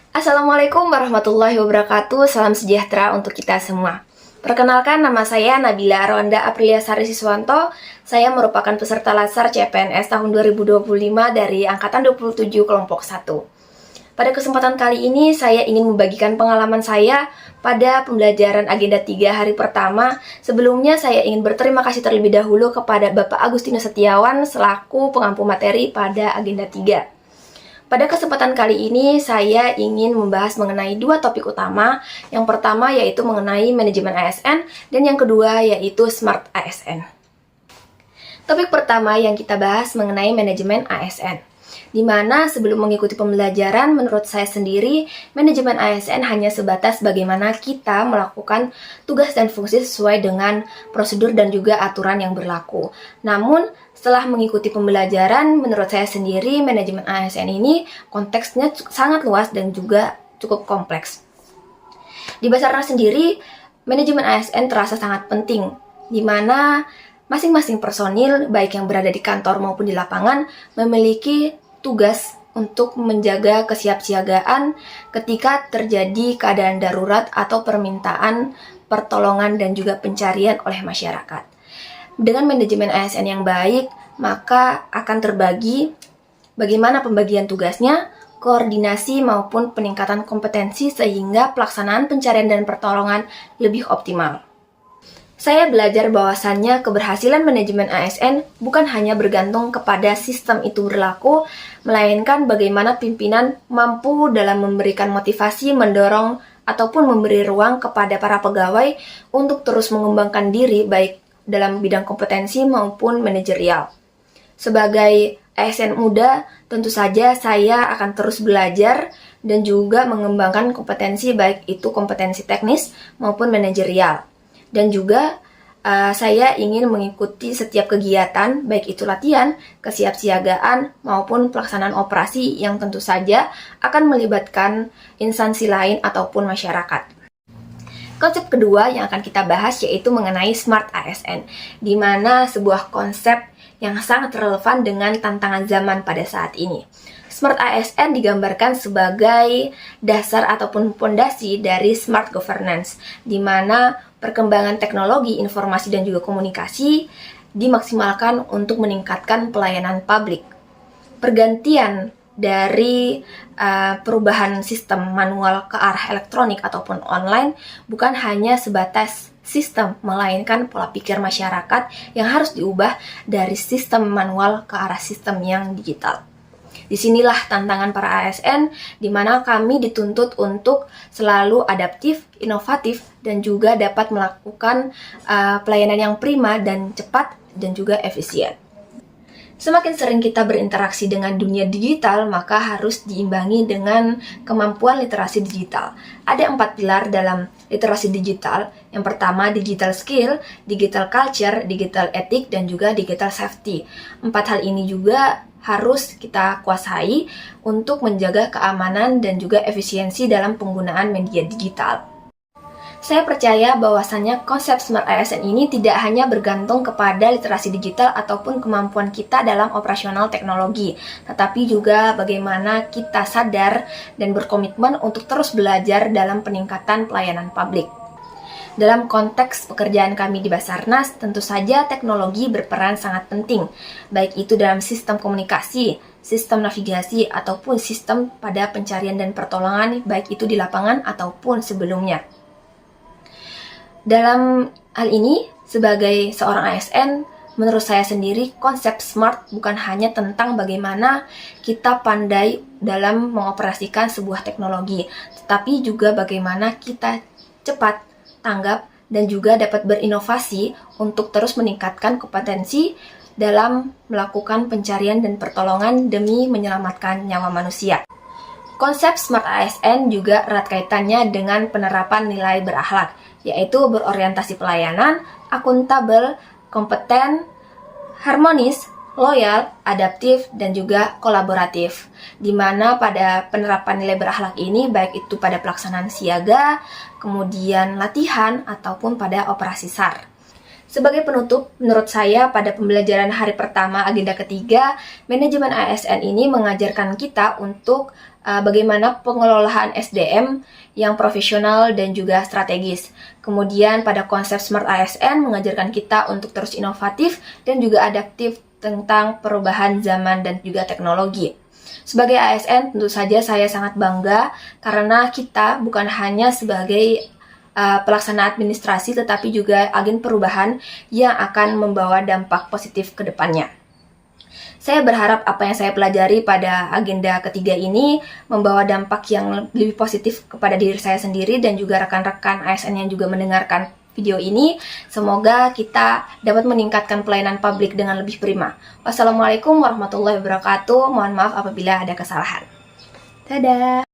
Assalamualaikum warahmatullahi wabarakatuh. Salam sejahtera untuk kita semua. Perkenalkan, nama saya Nabila Ronda Aprilia Sari Siswanto. Saya merupakan peserta Latsar CPNS tahun 2025 dari Angkatan 27 Kelompok 1. Pada kesempatan kali ini, saya ingin membagikan pengalaman saya pada pembelajaran Agenda 3 hari pertama. Sebelumnya, saya ingin berterima kasih terlebih dahulu kepada Bapak Agustinus Setiawan selaku pengampu materi pada Agenda 3. Pada kesempatan kali ini, saya ingin membahas mengenai dua topik utama. Yang pertama yaitu mengenai manajemen ASN, dan yang kedua yaitu Smart ASN. Topik pertama yang kita bahas mengenai manajemen ASN, di mana sebelum mengikuti pembelajaran, menurut saya sendiri, manajemen ASN hanya sebatas bagaimana kita melakukan tugas dan fungsi sesuai dengan prosedur dan juga aturan yang berlaku. Namun, setelah mengikuti pembelajaran, menurut saya sendiri, manajemen ASN ini konteksnya sangat luas dan juga cukup kompleks. Di Basarnas sendiri, manajemen ASN terasa sangat penting, di mana masing-masing personil, baik yang berada di kantor maupun di lapangan, memiliki tugas untuk menjaga kesiapsiagaan ketika terjadi keadaan darurat atau permintaan pertolongan dan juga pencarian oleh masyarakat. Dengan manajemen ASN yang baik, maka akan terbagi bagaimana pembagian tugasnya, koordinasi maupun peningkatan kompetensi sehingga pelaksanaan pencarian dan pertolongan lebih optimal. Saya belajar bahwasannya keberhasilan manajemen ASN bukan hanya bergantung kepada sistem itu berlaku, melainkan bagaimana pimpinan mampu dalam memberikan motivasi, mendorong, ataupun memberi ruang kepada para pegawai untuk terus mengembangkan diri baik dalam bidang kompetensi maupun manajerial. Sebagai ASN muda, tentu saja saya akan terus belajar dan juga mengembangkan kompetensi baik itu kompetensi teknis maupun manajerial. Dan juga saya ingin mengikuti setiap kegiatan, baik itu latihan, kesiapsiagaan, maupun pelaksanaan operasi yang tentu saja akan melibatkan instansi lain ataupun masyarakat. Konsep kedua yang akan kita bahas yaitu mengenai Smart ASN, di mana sebuah konsep yang sangat relevan dengan tantangan zaman pada saat ini. Smart ASN digambarkan sebagai dasar ataupun fondasi dari Smart Governance, di mana perkembangan teknologi, informasi, dan juga komunikasi dimaksimalkan untuk meningkatkan pelayanan publik. Pergantian dari perubahan sistem manual ke arah elektronik ataupun online bukan hanya sebatas sistem, melainkan pola pikir masyarakat yang harus diubah dari sistem manual ke arah sistem yang digital. Disinilah tantangan para ASN, di mana kami dituntut untuk selalu adaptif, inovatif, dan juga dapat melakukan pelayanan yang prima dan cepat dan juga efisien. Semakin sering kita berinteraksi dengan dunia digital, maka harus diimbangi dengan kemampuan literasi digital. Ada 4 pilar dalam literasi digital. Yang pertama, digital skill, digital culture, digital ethic, dan juga digital safety. 4 hal ini juga harus kita kuasai untuk menjaga keamanan dan juga efisiensi dalam penggunaan media digital. Saya percaya bahwasannya konsep Smart ASN ini tidak hanya bergantung kepada literasi digital ataupun kemampuan kita dalam operasional teknologi, tetapi juga bagaimana kita sadar dan berkomitmen untuk terus belajar dalam peningkatan pelayanan publik. Dalam konteks pekerjaan kami di Basarnas, tentu saja teknologi berperan sangat penting, baik itu dalam sistem komunikasi, sistem navigasi, ataupun sistem pada pencarian dan pertolongan, baik itu di lapangan ataupun sebelumnya. Dalam hal ini, sebagai seorang ASN, menurut saya sendiri, konsep SMART bukan hanya tentang bagaimana kita pandai dalam mengoperasikan sebuah teknologi, tetapi juga bagaimana kita cepat, tanggap, dan juga dapat berinovasi untuk terus meningkatkan kompetensi dalam melakukan pencarian dan pertolongan demi menyelamatkan nyawa manusia. Konsep Smart ASN juga erat kaitannya dengan penerapan nilai berakhlak, yaitu berorientasi pelayanan, akuntabel, kompeten, harmonis, loyal, adaptif, dan juga kolaboratif. Di mana pada penerapan nilai berakhlak ini, baik itu pada pelaksanaan siaga, kemudian latihan, ataupun pada operasi SAR. Sebagai penutup, menurut saya pada pembelajaran hari pertama agenda ketiga, manajemen ASN ini mengajarkan kita untuk bagaimana pengelolaan SDM yang profesional dan juga strategis. Kemudian pada konsep Smart ASN mengajarkan kita untuk terus inovatif dan juga adaptif tentang perubahan zaman dan juga teknologi. Sebagai ASN, tentu saja saya sangat bangga karena kita bukan hanya sebagai pelaksana administrasi, tetapi juga agen perubahan yang akan membawa dampak positif ke depannya. Saya berharap apa yang saya pelajari pada agenda ketiga ini membawa dampak yang lebih positif kepada diri saya sendiri dan juga rekan-rekan ASN yang juga mendengarkan video ini. Semoga kita dapat meningkatkan pelayanan publik dengan lebih prima. Wassalamualaikum warahmatullahi wabarakatuh. Mohon maaf apabila ada kesalahan. Dadah!